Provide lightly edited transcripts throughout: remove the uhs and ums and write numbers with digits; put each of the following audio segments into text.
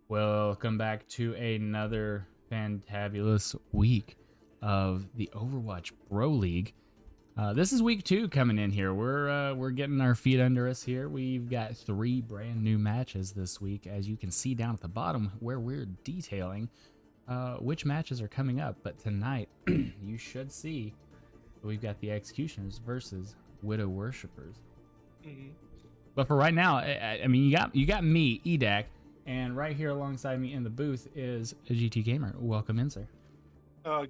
Welcome back to another fantabulous week of the Overwatch Bro League. This is week 2 coming in here. We're getting our feet under us here. We've got 3 brand new matches this week, as you can see down at the bottom where we're detailing which matches are coming up. But tonight, you should see we've got the Executioners versus Widow Worshippers. But for right now, I mean, you got me, EDAC. And right here alongside me in the booth is a GT Gamer. Welcome in, sir.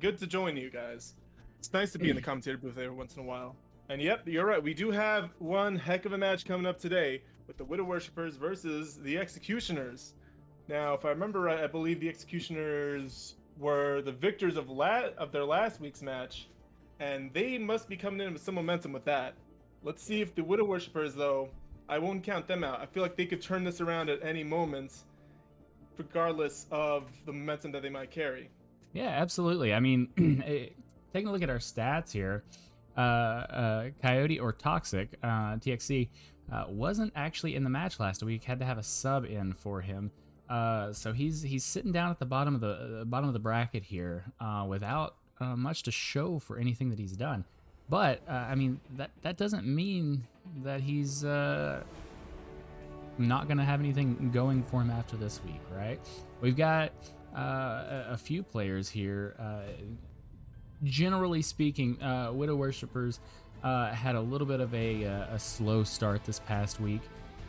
Good to join you guys. It's nice to be in the commentator booth every once in a while. And yep, you're right. We do have one heck of a match coming up today with the Widow Worshippers versus the Executioners. Now, if I remember right, I believe the Executioners were the victors of their last week's match, and they must be coming in with some momentum with that. Let's see if the Widow Worshippers, though, I won't count them out. I feel like they could turn this around at any moment, regardless of the momentum that they might carry. Yeah, absolutely. I mean, taking a look at our stats here, Coyote or Toxic, TXC, wasn't actually in the match last week. Had to have a sub in for him. So he's sitting down at the bottom of the bracket here, without much to show for anything that he's done. But I mean, that doesn't mean that he's not going to have anything going for him after this week, right? We've got a few players here. Generally speaking, Widow Worshippers had a little bit of a slow start this past week.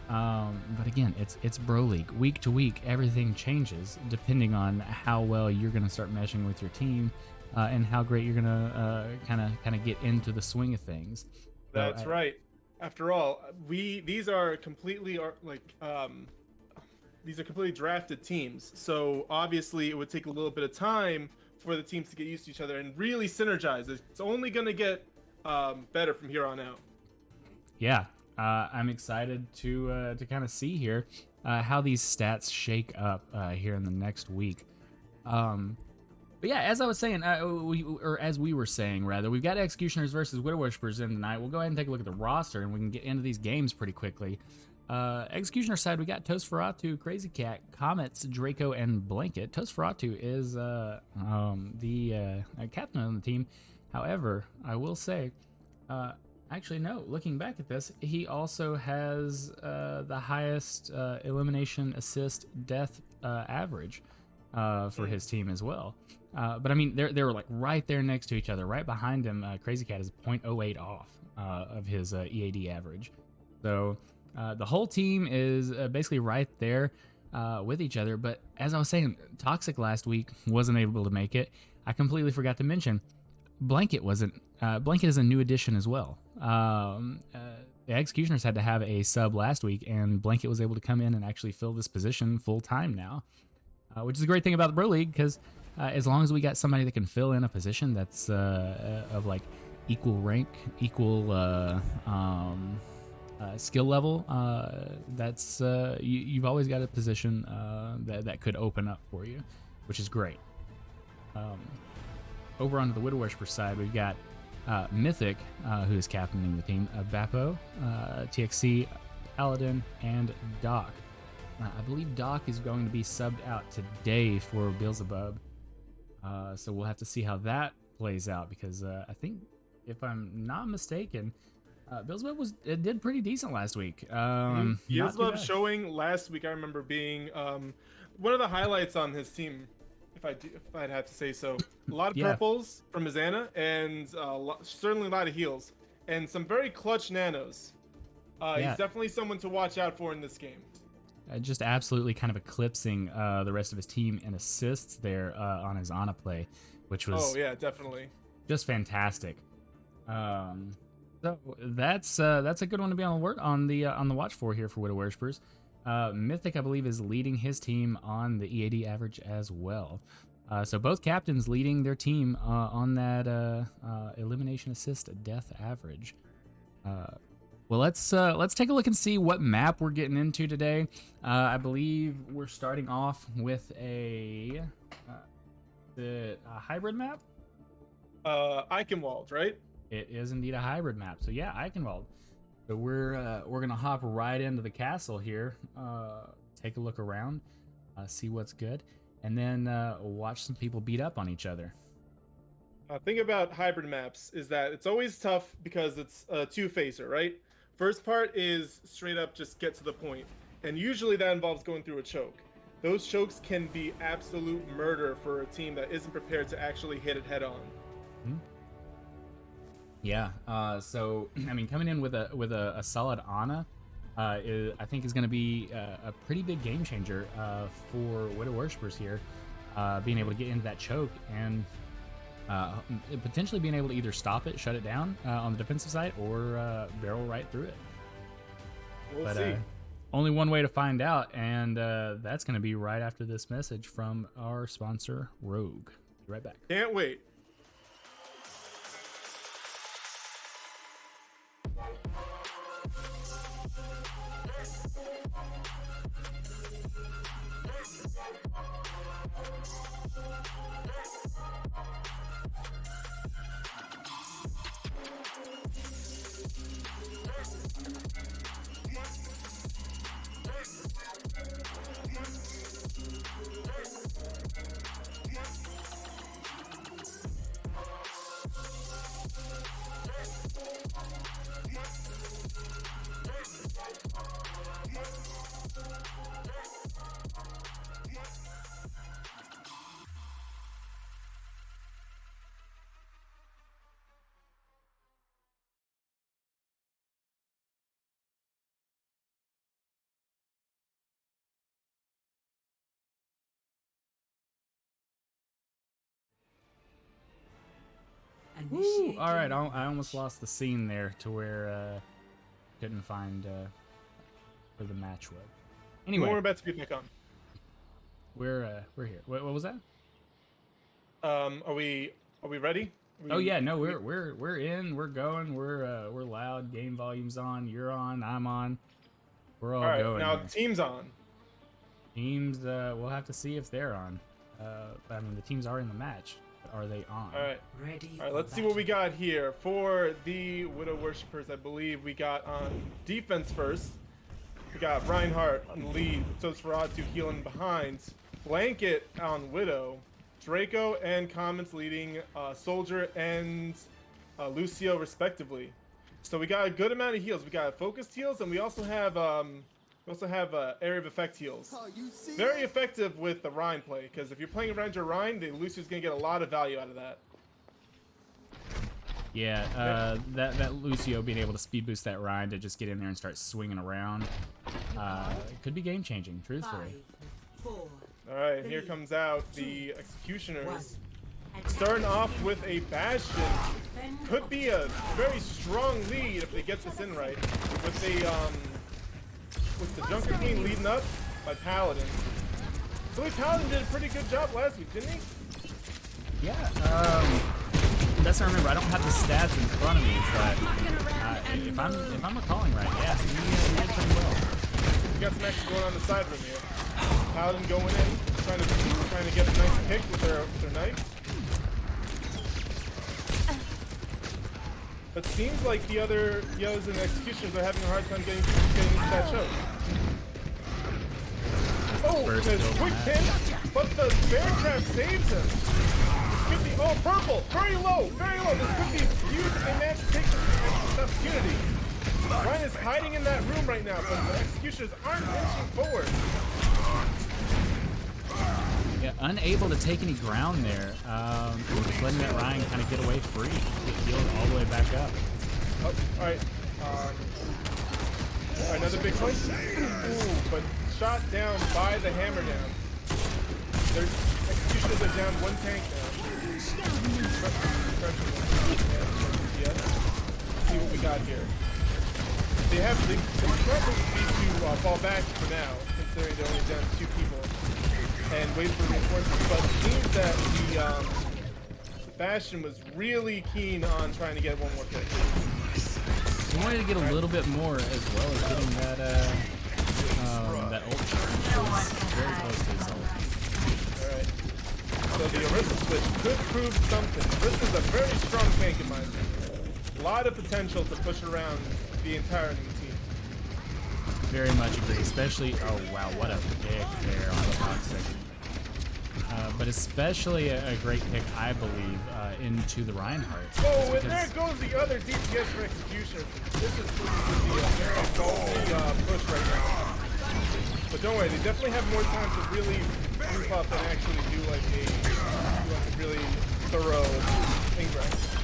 But again, it's Bro League. Week to week, everything changes depending on how well you're going to start meshing with your team. And how great you're gonna kind of get into the swing of things. That's right. After all, these are completely drafted teams. So obviously, it would take a little bit of time for the teams to get used to each other and really synergize. It's only gonna get better from here on out. Yeah, I'm excited to kind of see here how these stats shake up here in the next week. But yeah, as I was saying, as we were saying, rather, we've got Executioners versus Widow Worshippers in tonight. We'll go ahead and take a look at the roster, and we can get into these games pretty quickly. Executioner side, we got Tosferatu, Crazy Cat, Comets, Draco, and Blanket. Tosferatu is the captain on the team. However, I will say, actually, no, looking back at this, he also has the highest elimination assist death average for his team as well. But I mean, they were like right there next to each other. Right behind him, Crazy Cat is 0.08 off of his EAD average. So the whole team is basically right there with each other. But as I was saying, Toxic last week wasn't able to make it. I completely forgot to mention Blanket wasn't. Blanket is a new addition as well. The Executioners had to have a sub last week, and Blanket was able to come in and actually fill this position full time now. Which is a great thing about the Bro League, because as long as we got somebody that can fill in a position that's of like equal rank, equal skill level, that's you've always got a position that could open up for you, which is great. Over on the Widow Worshipper side, we've got Mythic, who is captaining the team, Vapo, TXC, Paladin, and Doc. I believe Doc is going to be subbed out today for Beelzebub. So we'll have to see how that plays out, because I think, if I'm not mistaken, Beelzebub did pretty decent last week. Beelzebub showing last week, I remember being one of the highlights on his team, if I'd have to say so. A lot of purples from his Ana, and certainly a lot of heals, and some very clutch nanos. He's definitely someone to watch out for in this game. Just absolutely kind of eclipsing the rest of his team in assists there on his Ana play, which was definitely just fantastic. So that's a good one to be on the watch for here for Widow Worshippers. Mythic, I believe, is leading his team on the EAD average as well. So both captains leading their team on that elimination assist death average. Well, let's take a look and see what map we're getting into today. I believe we're starting off with a hybrid map. Eichenwald, right? It is indeed a hybrid map. So yeah, Eichenwald. So we're gonna hop right into the castle here. Take a look around. see what's good, and then watch some people beat up on each other. Thing about hybrid maps is that it's always tough because it's a two-phaser, right? First part is straight up just get to the point, and usually that involves going through a choke. Those chokes can be absolute murder for a team that isn't prepared to actually hit it head on. Mm-hmm. Yeah. So I mean, coming in with a solid Ana, I think is going to be a pretty big game changer for Widow Worshippers here, being able to get into that choke and potentially being able to either stop it, shut it down on the defensive side, or barrel right through it. We'll see. Only one way to find out, and that's going to be right after this message from our sponsor, Rogue. Be right back. Can't wait. Woo, all right, I almost lost the scene there to where couldn't find where the match was. Anyway, We're about to be back on. We're here. What was that? Are we ready? Oh yeah, no, we're in, we're going, we're loud. Game volume's on. You're on. I'm on. We're all going. Now here. team's on. Teams, we'll have to see if they're on. I mean, the teams are in the match. Are they on? All right. Ready. All right, let's see what we got here. For the Widow Worshippers, I believe we got on defense first. We got Reinhardt on the lead, Nosferatu healing behind, Blanket on Widow, Draco and Comments leading Soldier and Lucio respectively. So we got a good amount of heals. We got focused heals, and we also have area of effect heals. Very effective with the Rhine play, because if you're playing around your Rhine, the Lucio's gonna get a lot of value out of that. Yeah, that Lucio being able to speed boost that Rhine to just get in there and start swinging around, it could be game changing, truthfully. 5, 4. All right, here comes out the Executioners. Starting off with a Bastion. Could be a very strong lead if they get this in right. With the Junker King leading up by Paladin. So Paladin did a pretty good job last week, didn't he? Yeah, that's what I remember. I don't have the stats in front of me, but if I'm recalling right, yeah, he did pretty well. We got some action going on the side from here. Paladin going in, trying to get a nice kick with their knife. But seems like the others in the Executioners are having a hard time getting into that choke. Oh, there's quick pin, but the Bear Trap saves him. This could be, oh, purple, very low, very low. This could be huge if they manage to take this opportunity. Ryan is hiding in that room right now, but the Executioners aren't inching forward. Yeah, unable to take any ground there. Just letting that Ryan kind of get away free. Get healed all the way back up. Oh, all right. Another big point. Ooh, but shot down by the hammer down. Their Executioners are down one tank now. Let's see what we got here. They probably need to fall back for now, considering they're only down 2 people. And wait for reinforcements, but it seems that the Bastion was really keen on trying to get one more kick. He wanted to get a little bit more as well as getting that ult charge. Very close to his ult. Alright. So the Orisa switch could prove something. This is a very strong tank in my opinion. A lot of potential to push around the entire enemy team. very much agree, especially, oh wow, what a pick there on Toxic. But especially a great pick, I believe, into the Reinhardt. Oh, and there goes the other DPS for Executioner. This is proving to be a very goalsy push right now. But don't worry, they definitely have more time to really group up and actually do like a really thorough Ingress.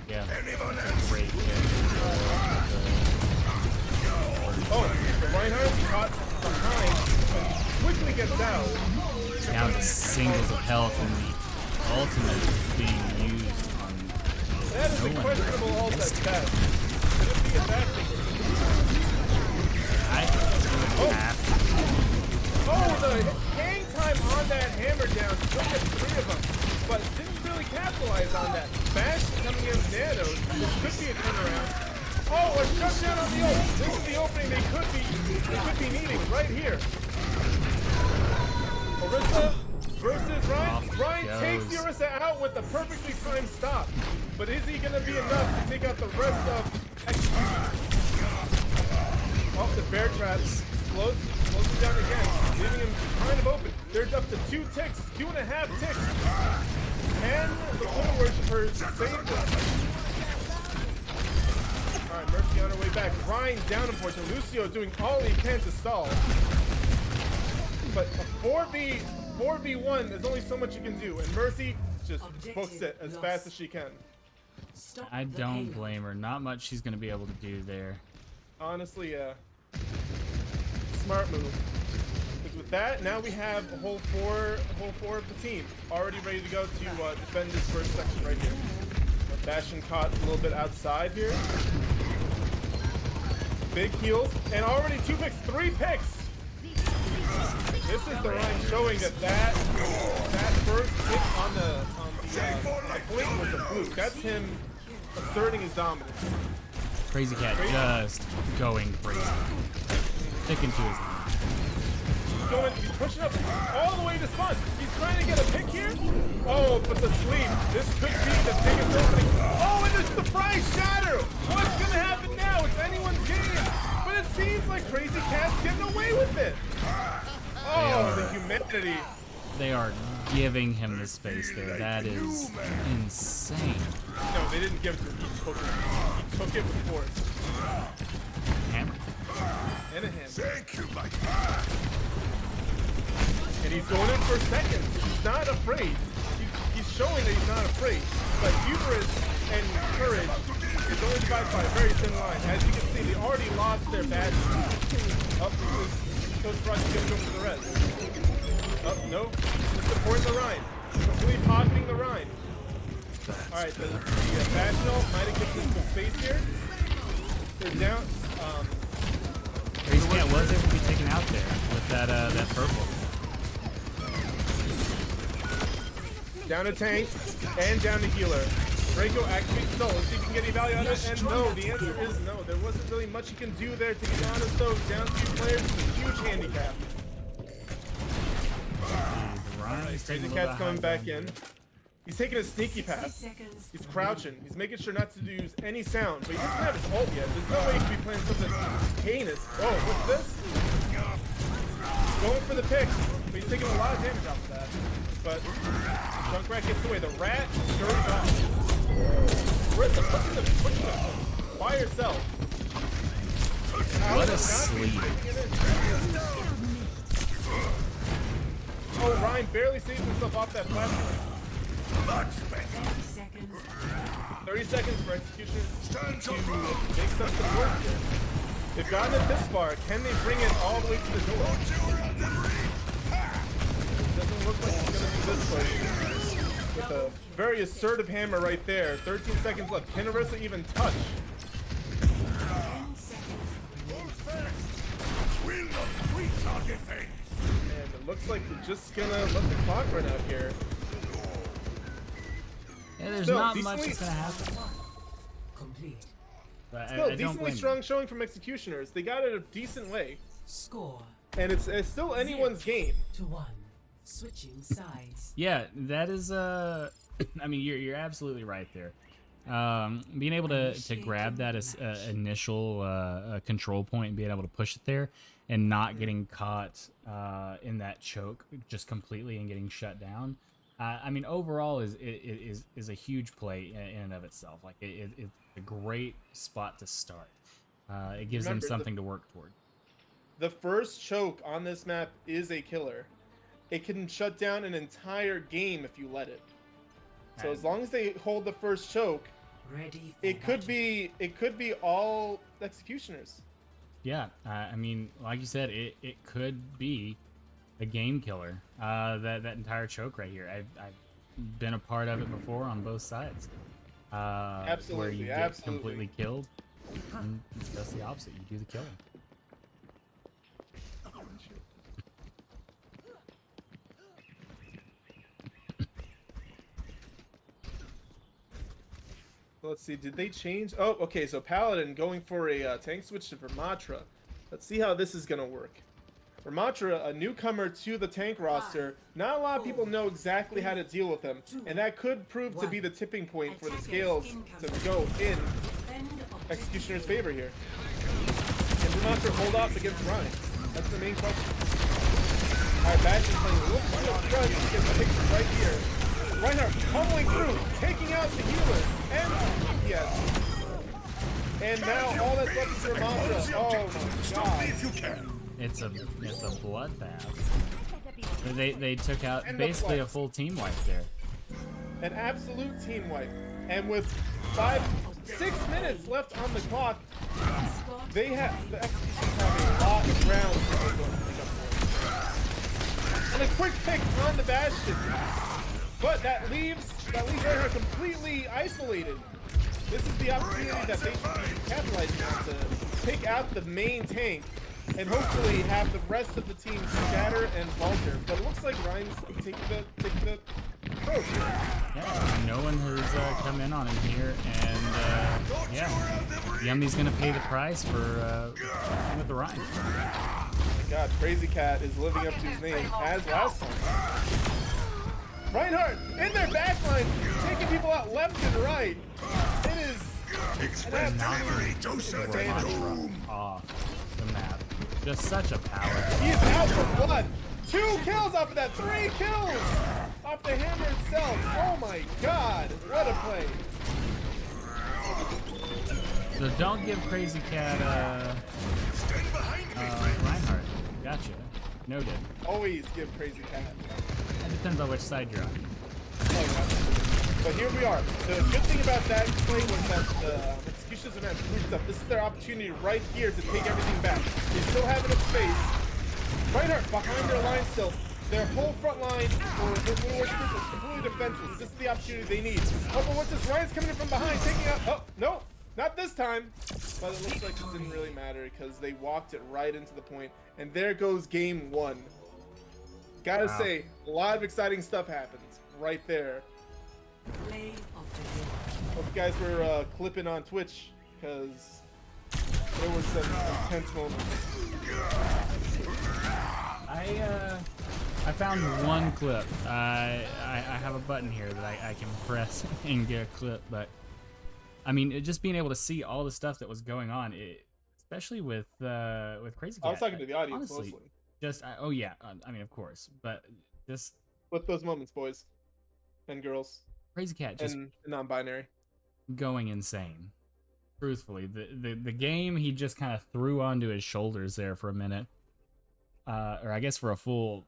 Yeah, that's a great pick. Oh, the Reinhardt caught behind, but he quickly gets out. Down to singles of health, and the ultimate is being used on that is a questionable ult at best. Could it be a bad thing? I think the hang time on that hammer down still gets 3 of them, but didn't really capitalize on that. Bash coming in with nanos. This could be a turnaround. Oh, a shutdown on the ult. This is the opening they could be needing right here. Orisa versus Ryan. Ryan takes the Orisa out with a perfectly timed stop. But is he going to be enough to take out the rest of Executioner? Off the bear traps. Slows him down again, leaving him kind of open. There's up to 2 ticks, 2.5 ticks. Can the Widow Worshippers save them? Alright, Mercy on her way back. Ryan down, unfortunately. Lucio doing all he can to stall. But a 4v1, there's only so much you can do, and Mercy just books it as fast as she can. I don't blame her. Not much she's going to be able to do there. Honestly, yeah. Smart move. Because with that, now we have a whole four of the team already ready to go to defend this first section right here. Bastion caught a little bit outside here. Big heals, and already 2 picks, 3 picks. This is the Ryan showing that first hit on the blink was a fluke. That's him asserting his dominance. Crazy Cat just going crazy. Sticking to his hand. He's pushing up all the way to spawn. He's trying to get a pick here. Oh, but the sleep. This could be the biggest opening. Oh, and the surprise shatter. What's going to happen now? It's anyone's game. But it seems like Crazy Cat's getting away with it. Oh, the humanity. They are giving him the space there. That is insane. No, they didn't give it to him. He took it. He took it with force. Hammer. And a hammer. Thank you, my God. And he's going in for seconds. He's not afraid. He's showing that he's not afraid. But hubris and courage is only divided by a very thin line. As you can see, they already lost their badge. Up because Coach Rush is going to go for the rest. Up, no. Just supporting the Rhine. Completely pocketing the Rhine. Alright, the Bastional might have given some space here. They're down. Crazy Cat was able to be taken out there with that purple. Down a tank and down a healer. Draco activates Soul. Let's see if we can get any value out of it. And no, the answer is no. There wasn't really much you can do there, to be honest, though. Down 2 players is a huge handicap. Crazy Cat's coming back in. He's taking a sneaky pass. He's crouching. He's making sure not to use any sound, but he doesn't have his ult yet. There's no way he could be playing something heinous. Oh, what's this? Going for the pick, but he's taking a lot of damage off of that. But Junkrat gets away. The rat scurries off. Where's the pushing him by herself? What a sleep. Oh, Ryan barely saves himself off that platform. 30 seconds for Executioner to make something work here. They've gotten it this far. Can they bring it all the way to the door? Doesn't look like it's going to be this way. With a very assertive hammer right there. 13 seconds left. Can Orisa even touch? And it looks like they're just going to let the clock run out here. Yeah, there's not much that's gonna happen. But still, decently strong showing from Executioners. They got it a decent way. Score. And it's still anyone's game. 2-1. Switching sides. Yeah, that is I mean, you're absolutely right there. Being able to grab that as initial control point and being able to push it there and not getting caught in that choke just completely and getting shut down. I mean, overall is a huge play in and of itself. Like it's a great spot to start. It gives them Remember, something to work toward. the first choke on this map is a killer. It can shut down an entire game if you let it. So as long as they hold the first choke, it could be all executioners. Yeah, I mean, like you said, it could be a game killer. That entire choke right here. I've been a part of it before on both sides. Absolutely, where you get completely killed. And it's just the opposite. You do the killing. Let's see, did they change? Oh, okay, so Paladin going for a tank switch to Vermatra. Let's see how this is going to work. Vermatra, a newcomer to the tank roster, not a lot of people know exactly how to deal with him, and that could prove to be the tipping point for the scales to go in Executioner's favor here. Can Vermatra hold off against Ryan? That's the main question. Alright, Bash is playing a little front, gets the picture right here. Reinhardt pummeling through, taking out the healer, and yes. And now all that's left is Vermatra. Oh my god. It's a bloodbath. They took out And basically a full team wipe there. An absolute team wipe. And with 6 minutes left on the clock, the Executioners have a lot of ground to pick up for. And a quick pick on the Bastion. But that leaves Reinhardt completely isolated. This is the opportunity that they should be capitalizing on to take out the main tank and hopefully have the rest of the team scatter and falter. But it looks like Ryan's taking the approach. Yeah, no one has come in on him here, and yeah, Yummy's gonna pay the price for with the Ryan. Oh my God, Crazy Cat is living up to his name as last time. Reinhardt in their backline, taking people out left and right. It is off the map. Just such a power. He's out for blood. 2 kills off of that. 3 kills off the hammer itself. Oh my God, what a play. So don't give Crazy Cat Reinhardt. Gotcha. Noted. Always give Crazy Cat. It depends on which side you're on. Oh, yeah. But here we are. The good thing about that play was that the Executioners are not moved up. This is their opportunity right here to take everything back. They still have enough space. Reinhardt behind their line still. Their whole front line for the Worshippers is completely defenseless. This is the opportunity they need. Oh, but what's this? Ryan's coming in from behind, taking out. Oh, no, not this time. But it looks like it didn't really matter because they walked it right into the point. And there goes game 1. Gotta say, a lot of exciting stuff happens right there. Hope you guys were clipping on Twitch because there was some intense moments. I found one clip. I have a button here that I can press and get a clip, but I mean, just being able to see all the stuff that was going on, especially with Crazy Cat. I was talking to the audience honestly, mostly. Just oh yeah, I mean of course, but just with those moments, boys and girls. Crazy Cat just and non-binary going insane. Truthfully, the game he just kind of threw onto his shoulders there for a minute, or I guess for a full,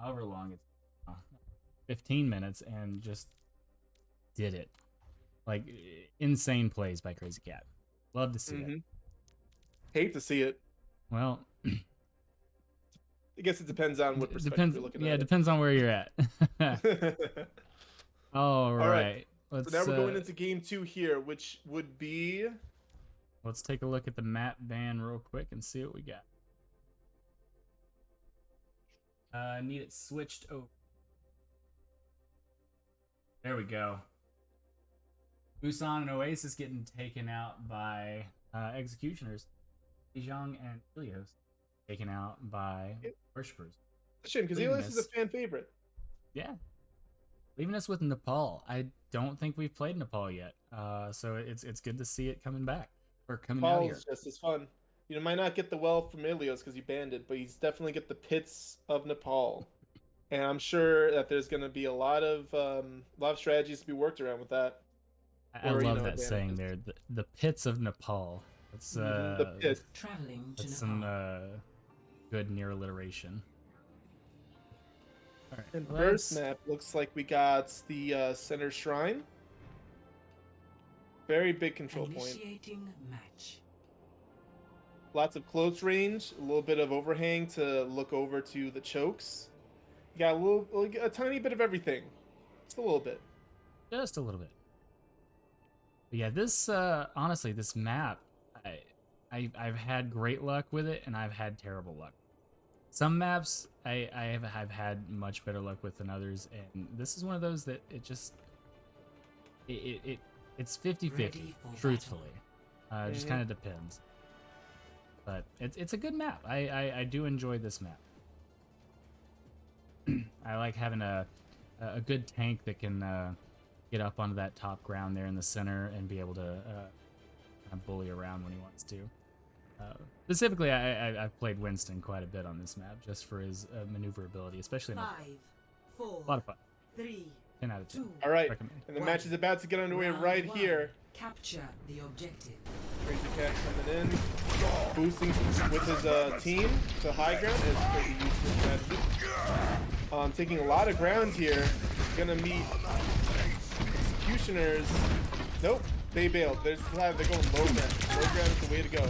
however long it's, 15 minutes, and just did it. Like insane plays by Crazy Cat. Love to see it. Hate to see it. Well, I guess it depends on what perspective you're looking at. Yeah, it depends on where you're at. All right. So now we're going into game 2 here, which would be... Let's take a look at the map ban real quick and see what we got. Need it switched over. There we go. Busan and Oasis getting taken out by Executioners. Zhang and Helios taken out by Worshippers. It's a shame, because Helios is a fan favorite. Yeah. Leaving us with Nepal. I don't think we've played Nepal yet. So it's good to see it coming back or coming out Nepal here. is just as fun. You might not get the well from Ilios because you banned it, but he's definitely get the pits of Nepal. And I'm sure that there's going to be a lot of strategies to be worked around with that. I love that saying there, the pits of Nepal. That's the pits. That's some good near alliteration. All right, And first map looks like we got the center shrine. Very big control point. Match. Lots of close range, a little bit of overhang to look over to the chokes. You got a tiny bit of everything. Just a little bit. Just a little bit. But yeah, this honestly, this map, I've had great luck with it, and I've had terrible luck. Some maps I've had much better luck with than others, and this is one of those that it's 50-50, truthfully. It just kind of depends. But it's a good map. I do enjoy this map. I like having a good tank that can get up onto that top ground there in the center and be able to kind of bully around when he wants to. Specifically, I've played Winston quite a bit on this map just for his maneuverability, especially in 5, 4, a lot of fun. 3, 10 out of 10. All right, Recommend. and the match is about to get underway right here. Capture the objective. Crazy Cat coming in, boosting with his team to high ground as Crazy uses his strategy. Taking a lot of ground here. Gonna meet Executioners. Nope, they bailed. They're going low ground. Low ground is the way to go.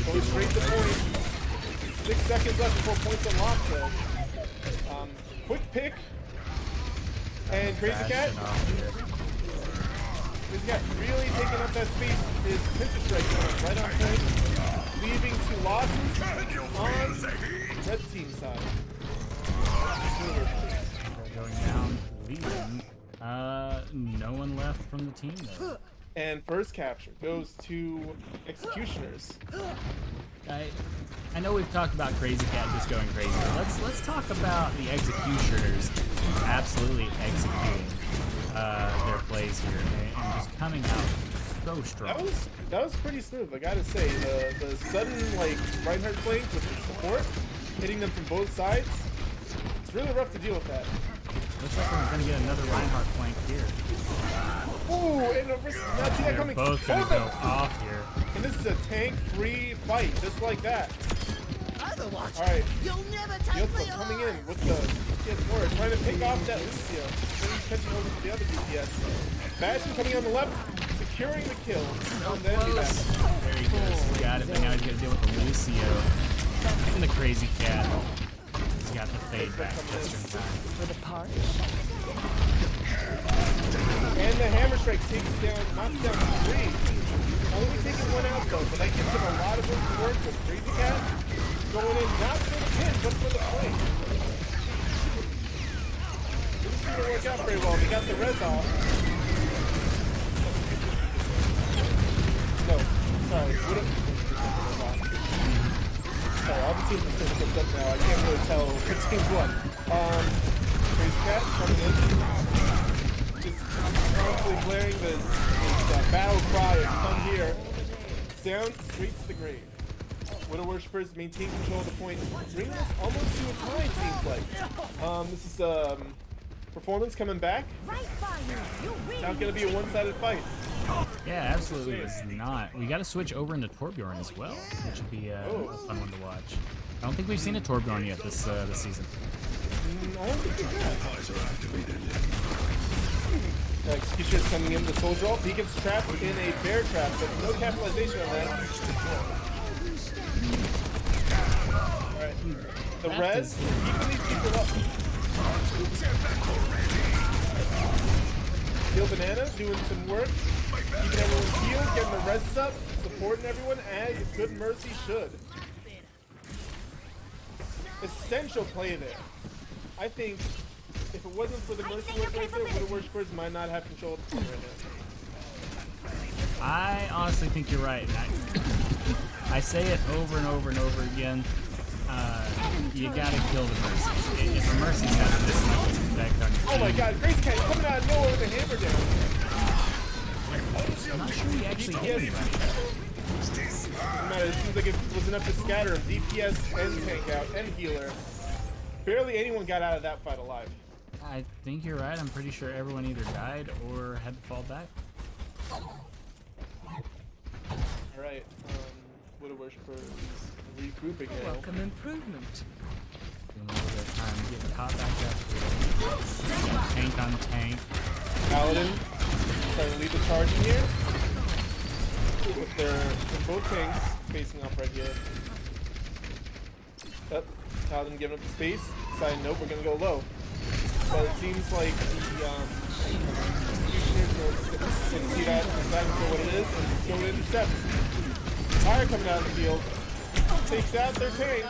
Going straight to point. 6 seconds left before points unlocked though. Quick pick. And Crazy Cat. Crazy Cat really taking up that space. His pincer strike going right on point. Leaving 2 losses on red team side. Going down, leading. No one left from the team though. And first capture goes to Executioners. I know we've talked about Crazy Cat just going crazy, but let's talk about the Executioners absolutely executing their plays here and just coming out so strong. That was pretty smooth, I gotta say. The sudden Reinhardt flank with the support, hitting them from both sides. It's really rough to deal with that. Looks like we're gonna get another Reinhardt flank here. Ooh, and not see that coming. Both gonna go off here. And this is a tank-free fight, just like that. Overwatch. All right, You'll never take me coming alive. in with the PS4, trying to pick off that Lucio. Then he's catching over to the other DPS. Bastion coming on the left, securing the kill. And then he back. There he goes. Got it, but now he's gonna deal with the Lucio. And the Crazy Cat. He's got the fade back just in time. For the part. And the hammer strike knocks down 3. Only taking 1 out though, but that gives him a lot of room to work with. Crazy Cat going in not for the pin, but for the play. Didn't seem to work out very well. He got the res off. No, sorry. Sorry, all the teams are still picked up now. I can't really tell which team's what. Crazy Cat coming in. Just constantly blaring this battle cry of come here. Down straight to the grave. Widow Worshippers maintain control of the point. Bringing us almost to a tie, it seems like. This is performance coming back. It's not going to be a one-sided fight. Yeah, absolutely it's not. We got to switch over into Torbjorn as well, which would be a fun one to watch. I don't think we've seen a Torbjorn yet this season. I don't think we have. Executioner's coming in with the soldier ult. He gets trapped in a bear trap, but no capitalization on that. Alright. The res, keeping these people up. Steel Banana doing some work. Keeping everyone healed, getting the reses up, supporting everyone as good Mercy should. Essential play there. I think if it wasn't for the Mercy work right there, Widow Worshippers might not have control of the play right now. I honestly think you're right. I say it over and over and over again. You gotta kill the Mercy. If a Mercy's having this much effect on your Oh my team, god, Grace Cat coming out of nowhere with a hammer down. I'm not sure he actually hit anybody. Doesn't matter, it seems like it was enough to scatter him. DPS and tank out and healer. Barely anyone got out of that fight alive. I think you're right. I'm pretty sure everyone either died or had to fall back. Alright, Widow Worshipper is regrouping now. Welcome improvement. Doing a little bit of time getting caught back up. Tank on tank. Paladin trying to lead the charge in here. With both tanks facing off right here. Yep, Paladin giving up the space. Deciding, nope, we're gonna go low. But it seems like the executioners will see that, deciding for what it is, and go to intercept. Fire coming out of the field, takes out their tank,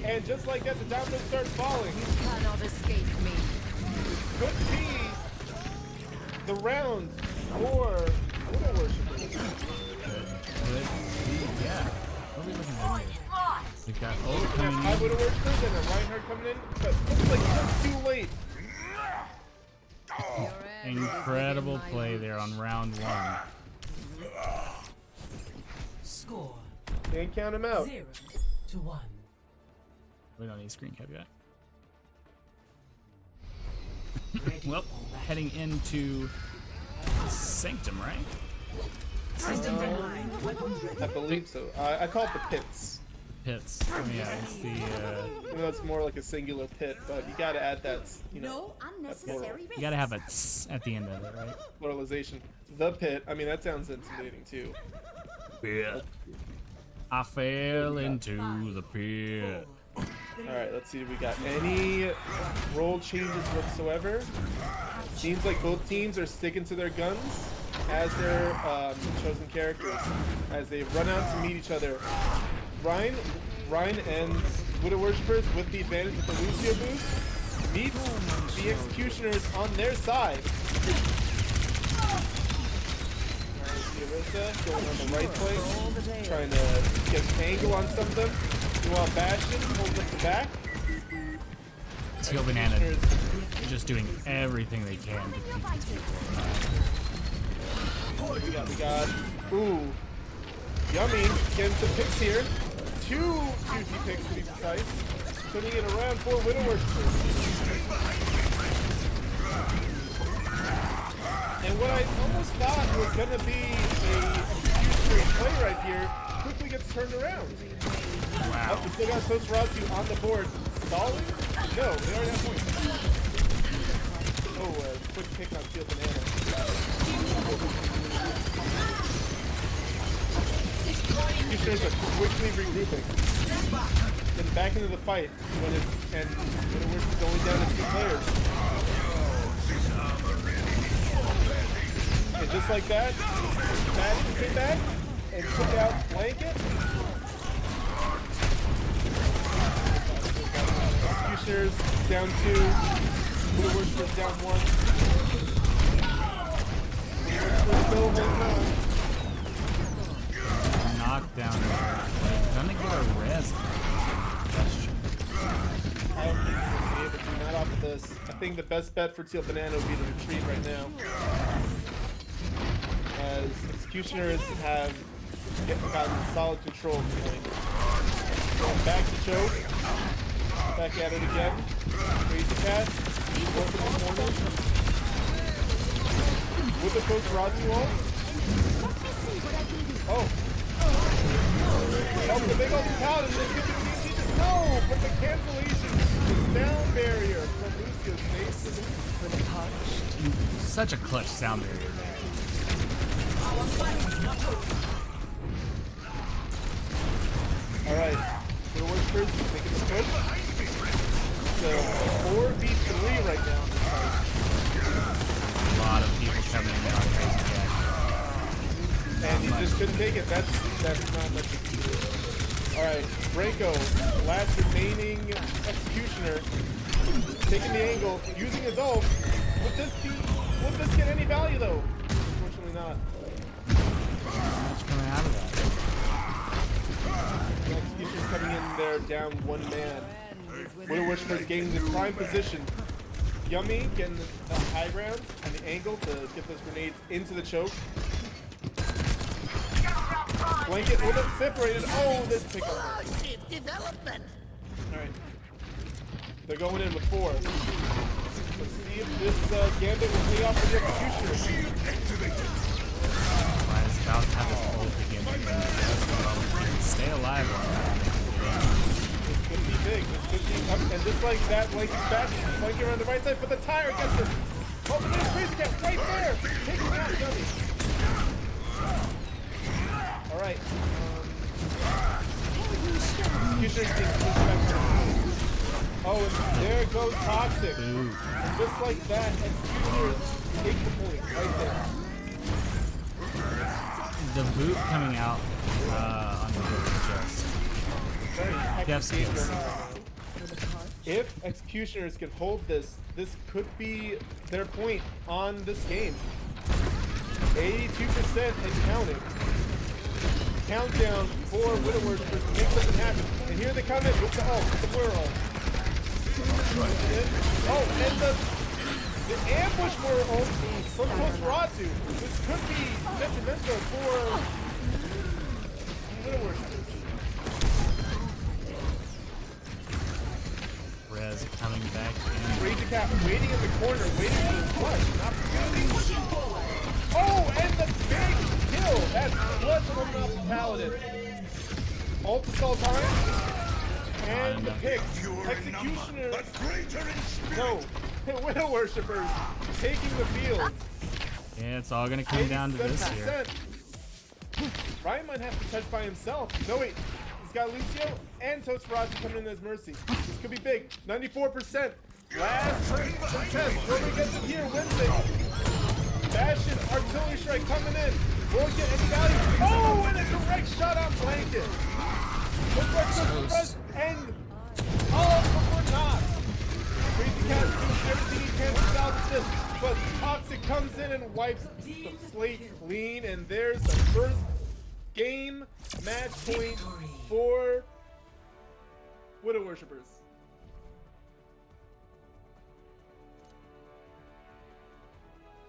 and just like that, the dominoes start falling. You cannot escape me. Could be the round for Widow Worshippers. Yeah. What are we looking at here? We got ult We have coming 5 in. Widow Worshippers and a Reinhardt coming in, but looks like just too late. Your end is Incredible within my play reach. there on round 1. Score Can't count him out. 0-1. We don't need screen cap yet. Ready Well, for battle. heading into Sanctum, right? Systems online. Weapons ready. I believe so. I call it the pits. Pits. Oh, yeah, it's the, Even though it's more like a singular pit, but you gotta add that, you know, No unnecessary risks. you gotta have a tss at the end of it, right? pluralization. The pit. I mean, that sounds intimidating too. Pit. I fell into the pit. Alright, let's see if we got any role changes whatsoever. Seems like both teams are sticking to their guns as their chosen characters. As they run out to meet each other. Ryan and Widow Worshippers with the advantage of the Lucio boost meets the Executioners on their side. Arissa going on the right flank, trying to get an angle on some of them. Meanwhile, Bastion holds up the back. Teal Banana just doing everything they can to keep these people alive. We got, ooh, Yummy getting some picks here. 2 juicy picks to be precise. Putting it around for Widow Worshippers. And what I almost thought was gonna be a executionary play right here quickly gets turned around. Wow. We still got Sosratu on the board. Stalling? No, they already have points. Oh, quick pick on Steel Banana. Executioners are quickly regrouping. Then back into the fight when it is only down to 2 players. And just like that, Madden came back and took out Blanket. Executioners down 2. Widow Worshippers down 1. Widow Worshippers still holding on. Knockdown there. Gonna get a res. Question. I don't think he's going to be able to, not off of this. I think the best bet for Teal Banana would be to retreat right now. As Executioners have gotten solid control of the lane. Going back to choke. Back at it again. Crazy Cat. He's working the corner. With the folks Ratu on. Oh. Oh, the big old Paladin. No, but the cancellation. The sound barrier from Lucio's face. Such a clutch sound barrier there. Alright, Widow Worshippers making the push. So 4v3 right now in this fight. A lot of people coming in on Crazy Jack. And he just couldn't take it. That's not much you can do. Alright, Branko, last remaining Executioner, taking the angle, using his ult. Would this get any value though? Unfortunately not. Much coming out of that. The Executioner's coming in there down 1 man. Widow Worshippers getting the prime position. Yummy getting the high ground and the angle to get those grenades into the choke. Blanket with it separated. Oh, this pickup. Oh, shit, development. Alright. They're going in with 4. Let's see if this gambit will pay off for the executioner. Ryan is about to have his ult again. Stay alive on that. This could be big. This could be up. And just like that, like he's back, flanking around the right side, but the tire gets him. Oh, but there's Crazy Cat right there. Take him out, Yummy. Alright. Executioner's being pushed back. Oh, and there goes Toxic. Ooh. Just like that, Executioners take the point right there. The boot coming out on the hook is just Very hectic Yes, game yes. going on right now. If Executioners can hold this, this could be their point on this game. 82% and counting. Countdown for Widow Worshippers to make something happen. And here they come in with the ult, with the whirl. Oh, and the ambush whirl from Nosferatu. This could be detrimental for Widow Worshippers. Rez coming back in. Crazy Cat waiting in the corner, waiting for his flush. An opportunity. Oh, and the big kill! That's flush coming off the Paladin. Ult is all time. And the pick. Executioner. No. Widow Worshippers taking the field. Yeah, it's all gonna come down to this here. 87%. Ryan might have to touch by himself. No, wait. He's got Lucio and Nosferatu coming in as Mercy. This could be big. 94%. Last test. Nobody gets it here. Wednesday. Bastion, artillery strike coming in. Won't get any value. Oh, and a direct shot on Blanket. Looks like the and but not. Crazy Cat doing everything he can to salvage this, but Toxic comes in and wipes the slate clean, and there's the first game match point for Widow Worshippers.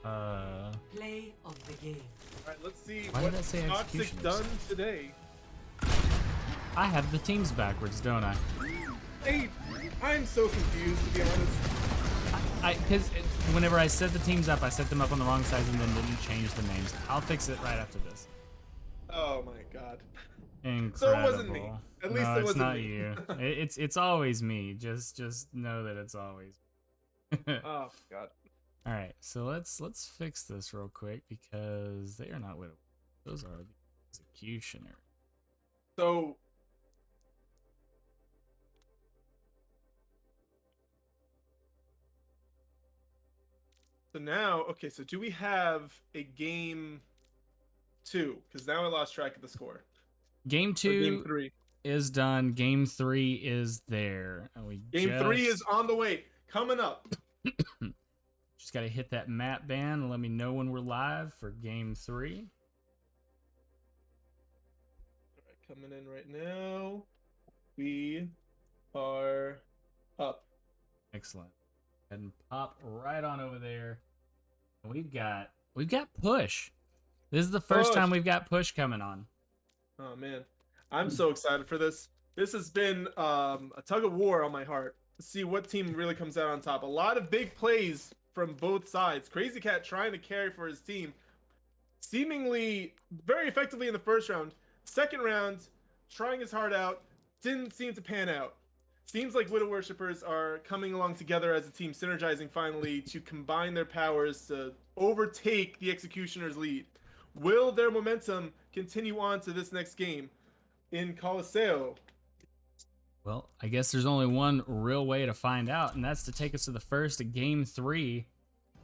Play of the game. All right, let's see Why what did I say Toxic executioners? done today. I have the teams backwards, don't I? Hey, I'm so confused, to be honest. Because whenever I set the teams up, I set them up on the wrong sides and then didn't change the names. I'll fix it right after this. Oh my god. Incredible. So it wasn't me. At least no, it it's wasn't not me. you. It's always me. Just know that it's always. Oh god. All right, so let's fix this real quick because they are not widow. Those are the executioner. So now, okay, so do we have a game 2? Because now I lost track of the score. Game Or 2 game 3. is done. Game 3 is there. And we Game 3 is on the way. Coming up. Just got to hit that map ban and let me know when we're live for game 3. All right, coming in right now. We are up. Excellent. And pop right on over there. And we've got push. This is the first Push. time we've got push coming on. Oh man, I'm so excited for this. This has been a tug of war on my heart to see what team really comes out on top. A lot of big plays from both sides. Crazy Cat trying to carry for his team, seemingly very effectively in the first round. Second round, trying his heart out, didn't seem to pan out. Seems like Widow Worshippers are coming along together as a team, synergizing finally to combine their powers to overtake the Executioner's lead. Will their momentum continue on to this next game in Colosseo? Well, I guess there's only one real way to find out, and that's to take us to the first game 3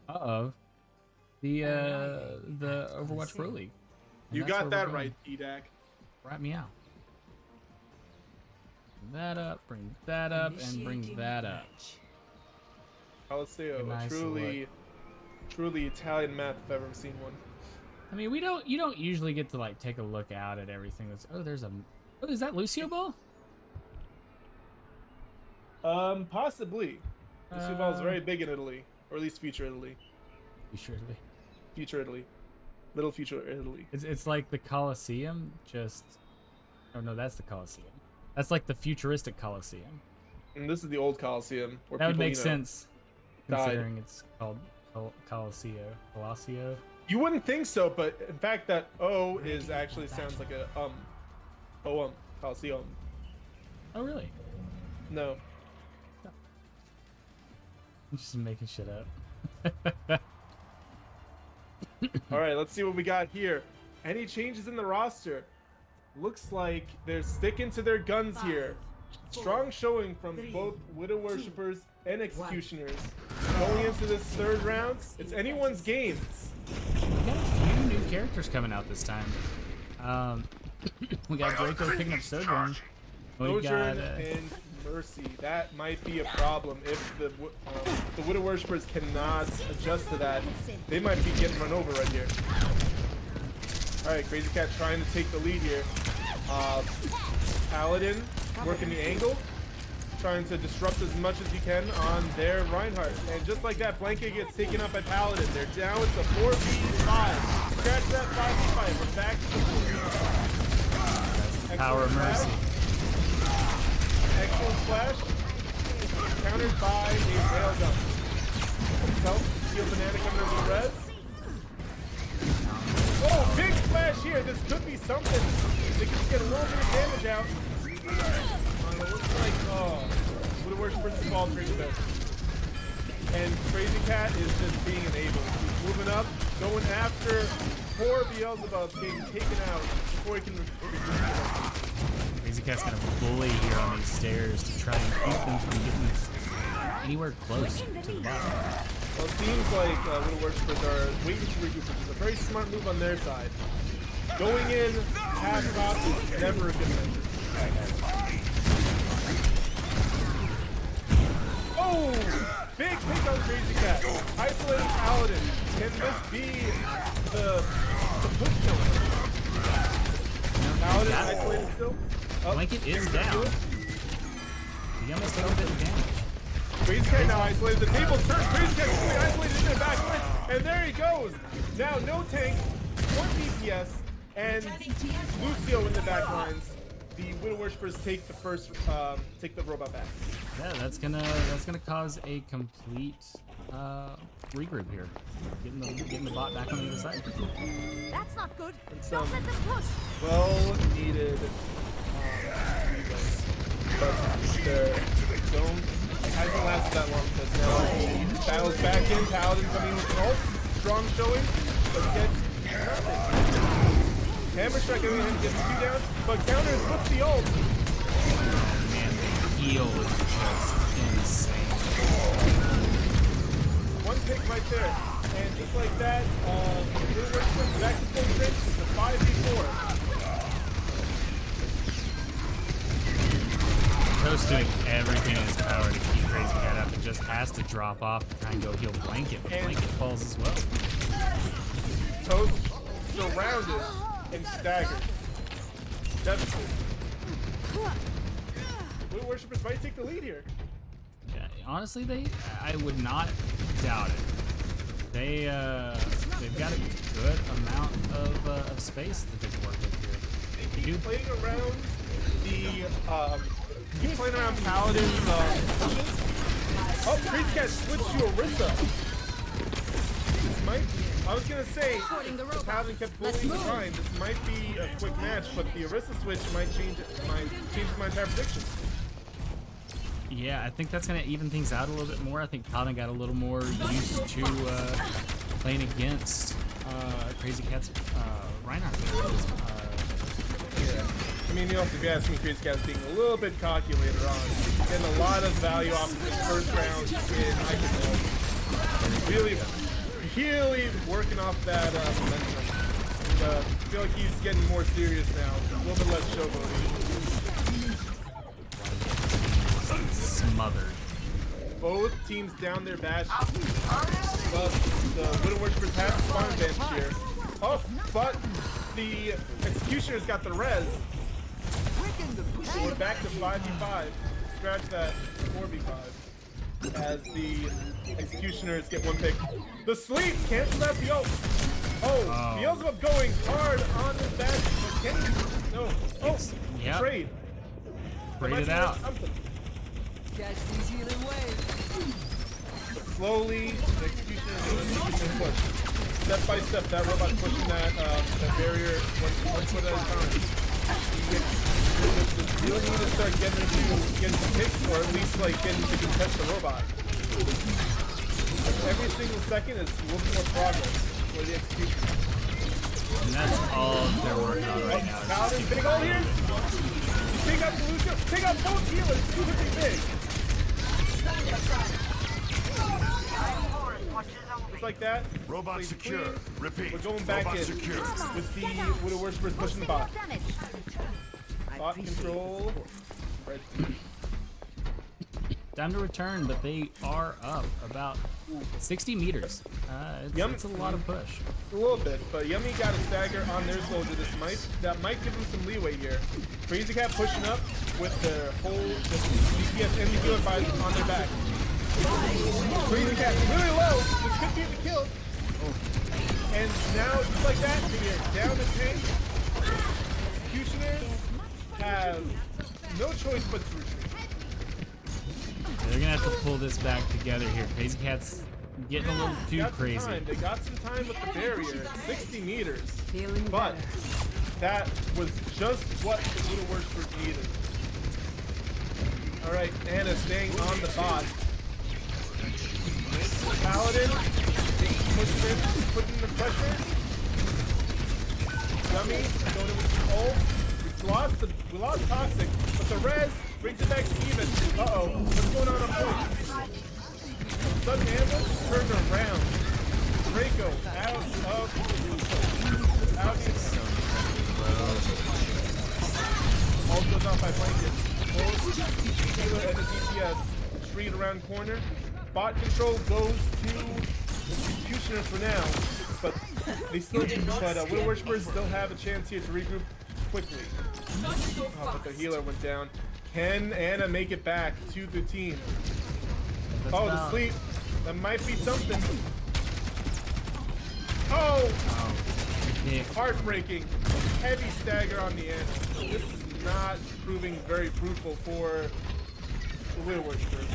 of the Overwatch BroLeague. You got that right, EDAC. Wrap me out. Bring that up, bring that up, and bring Initiating that up. match. Colosseo, Nice a truly Italian map if I've ever seen one. I mean, you don't usually get to like take a look out at everything that's. Oh, is that Lucio ball? Possibly. This football is very big in Italy, or at least future Italy. Surely. Future Italy. Little future Italy. It's like the Colosseum, just... Oh, no, that's the Colosseum. That's like the futuristic Colosseum. And this is the old Colosseum. Where That would people, make you know, sense, died. considering it's called Colosseo. Colosseo? You wouldn't think so, but in fact, that O is actually sounds like a Colosseum. Oh, really? No. I'm just making shit up. All right, let's see what we got here. Any changes in the roster? Looks like they're sticking to their guns here. Strong showing from both Widow Worshippers and Executioners. Going into this third round, it's anyone's game. We got a few new characters coming out this time. We got Draco picking up Sojourn. We got Sojourn and Mercy. That might be a problem if the Widow Worshippers cannot adjust to that. They might be getting run over right here. All right, Crazy Cat trying to take the lead here. Paladin working the angle, trying to disrupt as much as he can on their Reinhardt. And just like that, Blanket gets taken up by Paladin. They're down. It's a 4v5. Scratch that 5v5. We're back to the 4v5. Power of Mercy. Excellent splash. Countered by a railgun. So, Steel Banana coming over the res. Oh, big splash here. This could be something. They can just get a little bit of damage out. It looks like, Widow Worshippers is faltering a bit. And Crazy Cat is just being enabled. He's moving up, going after poor Beelzebub being taken out before he can Crazy Cat's gonna bully here on these stairs to try and keep them from getting anywhere close to the bottom. Well, it seems like Widow Worshippers are waiting to regroup, which is a very smart move on their side. Going in half cocked is never a good measure. Oh! Big pick on Crazy Cat. Isolating Paladin. Can this be the push killer? Paladin isolated still? Blanket is down. He almost took a bit of damage. Crazy Cat now isolated. The table's turned. Crazy Cat fully isolated in the back line. And there he goes. Now no tank, 1 DPS, and Lucio in the back lines. The Widow Worshippers take the first, take the robot back. Yeah, that's gonna cause a complete regroup here. Getting the bot back on the other side. That's not good. And Don't some let them push. well needed but the zone hasn't lasted that long because now battle's back in. Paladin coming in with an ult. Strong showing, but gets nothing. Hammer strike coming in, gets 2 down, but counters with the ult. Oh man, the heal is just insane. One pick right there, and just like that, back to full strength. It's a 5v4. Toast doing everything in his power to keep Crazy Cat up and just has to drop off to try and go heal Blanket, but Blanket falls as well. Toast surrounded and staggered. Devastated. Widow Worshippers might take the lead here. Yeah, honestly, I would not doubt it. They've got a good amount of space that they can work with here. They keep playing around Paladin's oh, Crazy Cat switched to Orisa. This might I was gonna say if Paladin kept bullying behind, this might be a quick match, but the Orisa switch might change my entire prediction. Yeah, I think that's gonna even things out a little bit more. I think Paladin got a little more used to playing against Crazy Cat's Reinhardt. Yeah. I mean, you also, if you ask me, Crazy Cat's being a little bit cocky later on. Getting a lot of value off of his first round in Iconol. Really working off that momentum. I feel like he's getting more serious now. A little bit less showboating. Smothered. Both teams down their bashes. But the Widow Worshippers have spawn advantage here. Oh, but the Executioner's got the res. We're back to 5v5. scratch that 4v5 as the Executioners get one pick. The sleep cancels out the ult. Oh, Beelzebub going hard on this badge, but can he? No. Oh, Yep. trade. Trade it out. Something. Catch these healing waves. But slowly, the Executioners are making their push. Step by step, that robot pushing that barrier one foot at a time. You really need to start getting some picks, or at least like getting to contest the robot. Every single second is looking more progress for the Execution. And that's all they're working on right now. Paladin, big ult here. Take out Lucio. Take out both healers. Too big. Just like that. Robot secure. Clean. Repeat. We're going back Robot in secure. with the Widow Worshippers pushing the bot. Bot control. Red team. Time to return, but they are up about 60 meters. It's a lot of push. A little bit, but Yummy got a stagger on their soldier. That might give them some leeway here. Crazy Cat pushing up with their whole DPS and the healer on their back. Crazy Cat really low. This could be the kill. And now, just like that, they're down the tank. Executioners have no choice but to retreat. They're gonna have to pull this back together here. Crazy Cat's getting a little too crazy. They got some time with the barrier, 60 meters. Feeling But better. that was just what the Widow Worshippers needed. Alright, Anna staying on the bot. Paladin putting the pressure. Yummy going in with the ult. We lost Toxic, but the res brings it back to even. Uh-oh, what's going on up point? Sudden ambush turned around. Draco out of all goes off by blanket. Both healer and the DPS retreat around corner. Bot control goes to the Executioners for now, but they still Widow Worshippers still have a chance here to regroup quickly. Oh, but the healer went down. Can Anna make it back to the team? Oh, the sleep. That might be something. Oh! Heartbreaking. Heavy stagger on the end. This is not proving very fruitful for the Widow Worshippers.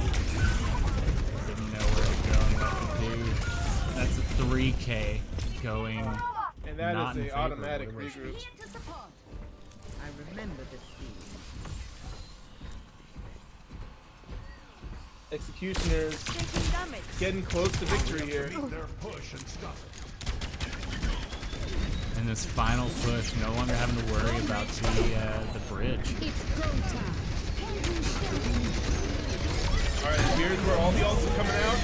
Didn't know where to go and what to do. That's a 3K going. And that not is in an favor of automatic Widow Worshippers. regroup. I remember this scene. Executioners getting close to victory here. Their push and stop it. And this final push, no longer having to worry about the bridge. Alright, here's where all the ults are coming out.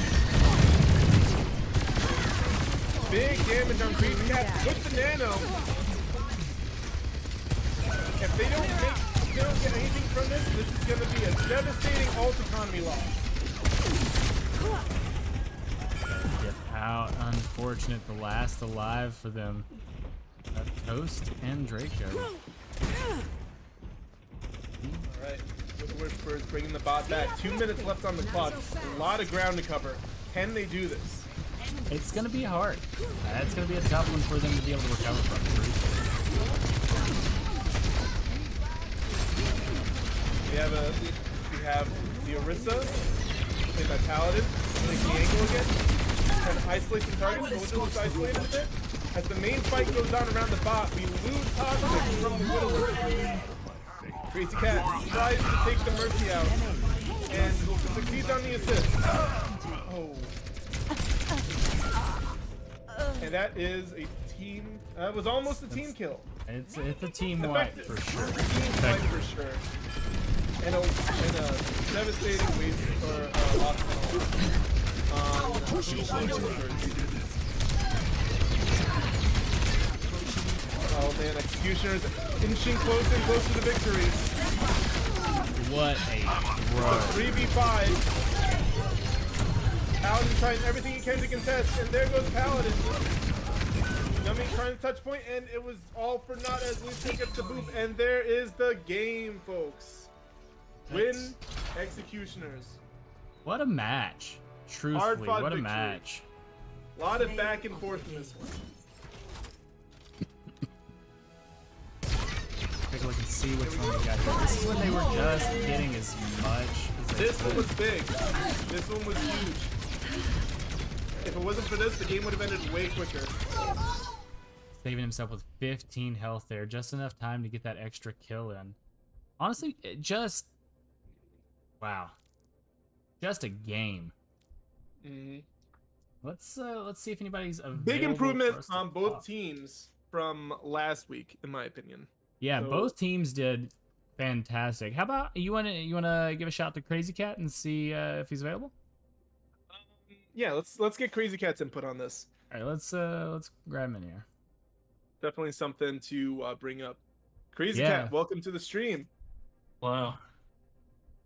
Big damage on Crazy Cat with the nano. If they don't get anything from this, this is going to be a devastating ult economy loss. Get out. Unfortunate. The last alive for them. Toast and Draco. Alright, Worshippers bringing the bot back. 2 minutes left on the clock. A lot of ground to cover. Can they do this? It's going to be hard. It's going to be a tough one for them to be able to recover from. We have the Orisa, played by Paladin, like the angle again. Trying to isolate some targets. Soldier looks isolated a bit. As the main fight goes on around the bot, we lose Toxic from the Widow Worshippers. Crazy Cat tries to take the Mercy out and succeeds on the assist. Oh. And that is a team. It was almost a team kill. It's a team wipe for sure. Team fight for sure. And a devastating waste for loss on oh man, Executioners inching closer and closer to victory. What a throw. 3v5. Paladin trying everything he can to contest, and there goes Paladin. Yummy trying to touch point, and it was all for naught as Lucio gets the boop, and there is the game, folks. Win Executioners. What a match. Truthfully, Hard-fought what a victory. match. A lot of back and forth in this one. Take a look and see which one we got here. This is when they were just getting as much as they This one could. was big. This one was huge. If it wasn't for this, the game would have ended way quicker. Saving himself with 15 health there. Just enough time to get that extra kill in. Honestly, it just... Wow. Just a game. Mhm. Let's see if anybody's available. Big improvement for us to on both talk. teams from last week, in my opinion. Yeah, So- both teams did fantastic. How about you wanna give a shout to Crazy Cat and see if he's available? Yeah, let's get Crazy Cat's input on this. All right, let's grab him in here. Definitely something to bring up. Crazy Yeah. Cat, welcome to the stream. Wow.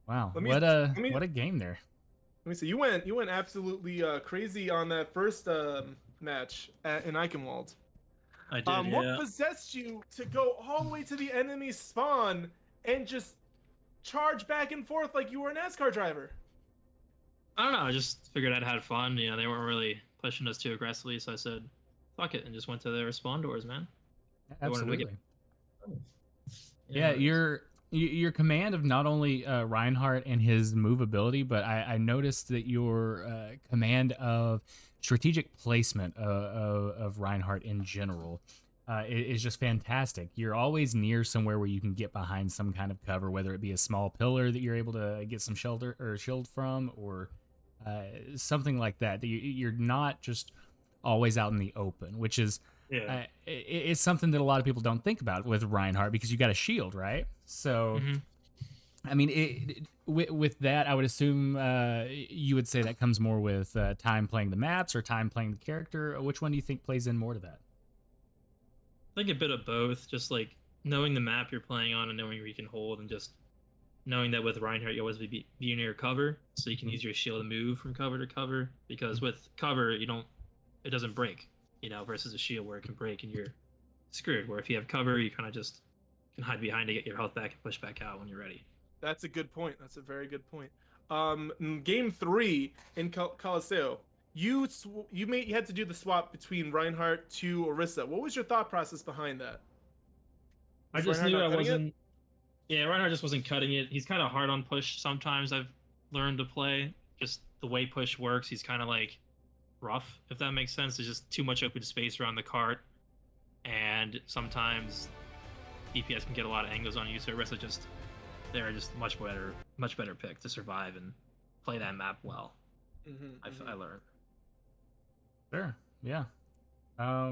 Wow, Let me- what let me- a game there. Let me see. You went absolutely crazy on that first match in Eichenwald. I did, What yeah. possessed you to go all the way to the enemy spawn and just charge back and forth like you were a NASCAR driver? I don't know. I just figured I'd had fun. You know, they weren't really pushing us too aggressively, so I said, "Fuck it," and just went to their spawn doors, man. They wanted to Absolutely. get- Yeah, it's- your command of not only Reinhardt and his movability, but I noticed that your command of strategic placement of Reinhardt in general is just fantastic. You're always near somewhere where you can get behind some kind of cover, whether it be a small pillar that you're able to get some shelter or shield from, or something like that. You're not just always out in the open, which is yeah. it's something that a lot of people don't think about with Reinhardt because you got a shield, right? So, Mhm. I mean, with that, I would assume you would say that comes more with time playing the maps or time playing the character. Which one do you think plays in more to that? I think a bit of both. Just like knowing the map you're playing on and knowing where you can hold, and just knowing that with Reinhardt you always be near cover, so you can use your shield to move from cover to cover. Because with cover, it doesn't break. You know, versus a shield where it can break and you're screwed. Where if you have cover, you kind of just can hide behind to get your health back and push back out when you're ready. That's a good point. That's a very good point. In game 3 in Coliseo, you had to do the swap between Reinhardt to Orisa. What was your thought process behind that? I Was just Reinhardt knew not I cutting it? wasn't. Yeah, Reinhardt just wasn't cutting it. He's kind of hard on push. Sometimes I've learned to play. Just the way push works, he's kind of like rough, if that makes sense. There's just too much open space around the cart, and sometimes DPS can get a lot of angles on you. So Orisa they're just much better pick to survive and play that map well. I learned. Sure. Yeah. I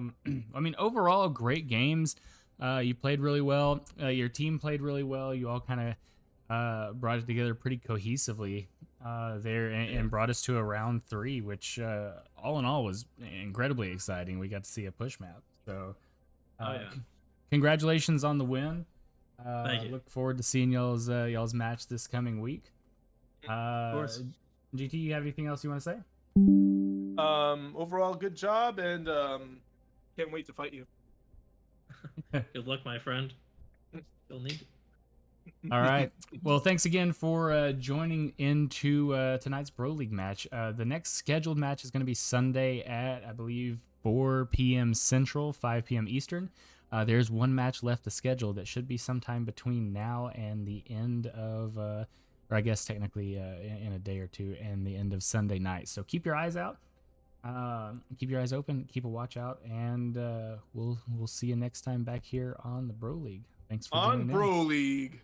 mean, overall, great games. You played really well. Your team played really well. You all kind of brought it together pretty cohesively there and brought us to a round 3, which all in all was incredibly exciting. We got to see a push map. So, congratulations on the win. Thank you. Look forward to seeing y'all's match this coming week. Of course. GT, you have anything else you want to say? Overall, good job, and can't wait to fight you. Good luck, my friend. You'll need it. All right. Well, thanks again for joining into tonight's BroLeague match. The next scheduled match is going to be Sunday at, I believe, 4 p.m. Central, 5 p.m. Eastern. There's one match left to schedule that should be sometime between now and the end of, or I guess technically in a day or two, and the end of Sunday night. So keep your eyes out. Keep your eyes open. Keep a watch out, and we'll see you next time back here on the BroLeague. Thanks for On joining in. BroLeague.